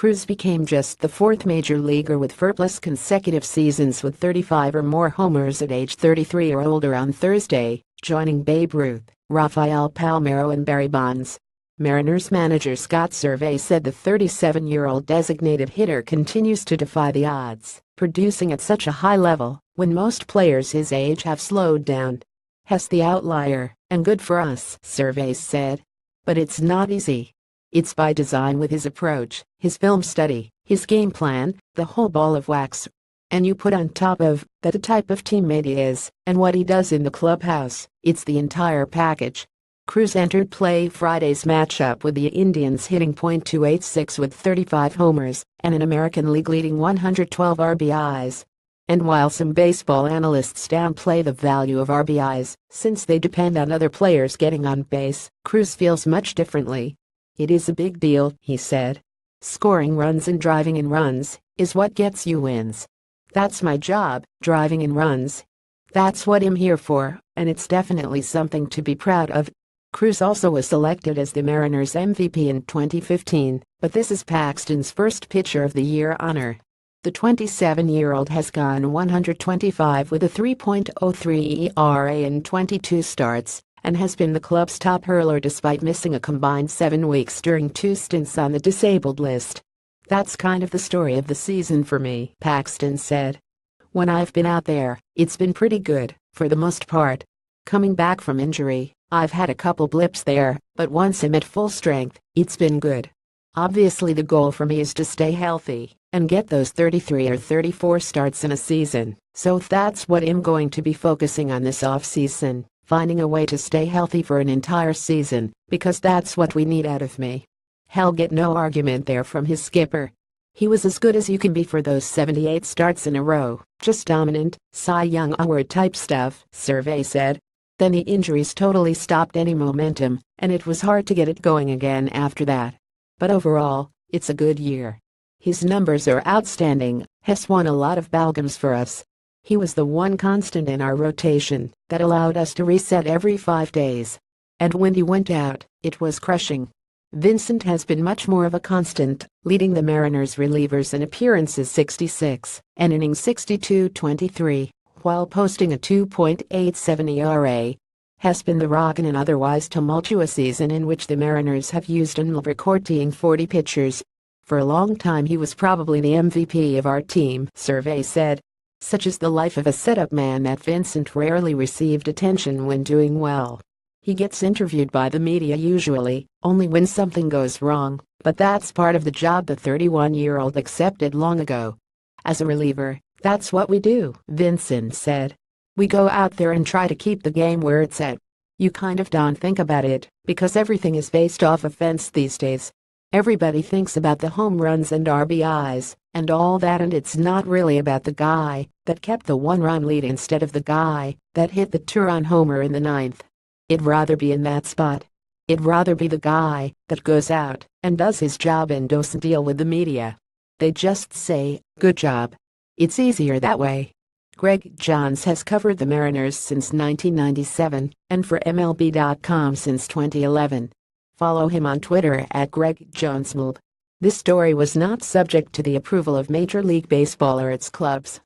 Cruz became just the fourth major leaguer with fourplus consecutive seasons with 35 or more homers at age 33 or older on Thursday, joining Babe Ruth, Rafael Palmeiro and Barry Bonds. Mariners manager Scott Servais said the 37-year-old designated hitter continues to defy the odds, producing at such a high level when most players his age have slowed down. "He's the outlier, and good for us," Servais said. "But it's not easy. It's by design with his approach, his film study, his game plan, the whole ball of wax. And you put on top of that the type of teammate he is and what he does in the clubhouse. It's the entire package." Cruz entered play Friday's matchup with the Indians hitting .286 with 35 homers and an American League-leading 112 RBIs. And while some baseball analysts downplay the value of RBIs since they depend on other players getting on base, Cruz feels much differently. "It is a big deal," he said. "Scoring runs and driving in runs is what gets you wins. That's my job, driving in runs. That's what I'm here for, and it's definitely something to be proud of." Cruz also was selected as the Mariners MVP in 2015, but this is Paxton's first Pitcher of the Year honor. The 27-year-old has gone 125 with a 3.03 ERA in 22 starts and has been the club's top hurler despite missing a combined 7 weeks during 2 stints on the disabled list. "That's kind of the story of the season for me," Paxton said. "When I've been out there, it's been pretty good, for the most part. Coming back from injury, I've had a couple blips there, but once I'm at full strength, it's been good. Obviously the goal for me is to stay healthy and get those 33 or 34 starts in a season, so that's what I'm going to be focusing on this offseason, finding a way to stay healthy for an entire season, because that's what we need out of me." He'll get no argument there from his skipper. "He was as good as you can be for those 78 starts in a row, just dominant, Cy Young award type stuff," Servais said. "Then the injuries totally stopped any momentum, and it was hard to get it going again after that. But overall, it's a good year. His numbers are outstanding. He's won a lot of ball games for us. He was the one constant in our rotation that allowed us to reset every 5 days. And when he went out, it was crushing." Vincent has been much more of a constant, leading the Mariners relievers in appearances 66 and innings 62-23, while posting a 2.87 ERA. Has been the rock in an otherwise tumultuous season in which the Mariners have used an record-tying 40 pitchers. "For a long time he was probably the MVP of our team," Servais said. "Such is the life of a setup man that Vincent rarely received attention when doing well. He gets interviewed by the media usually only when something goes wrong, but that's part of the job," the 31-year-old accepted long ago. "As a reliever, that's what we do," Vincent said. "We go out there and try to keep the game where it's at. You kind of don't think about it, because everything is based off offense these days. Everybody thinks about the home runs and RBIs and all that, and it's not really about the guy that kept the 1-run lead instead of the guy that hit the 2-run homer in the 9th. I'd rather be in that spot. I'd rather be the guy that goes out and does his job and doesn't deal with the media. They just say, 'Good job.' It's easier that way." Greg Johns has covered the Mariners since 1997 and for MLB.com since 2011. Follow him on Twitter at @GregJonesMLB. This story was not subject to the approval of Major League Baseball or its clubs.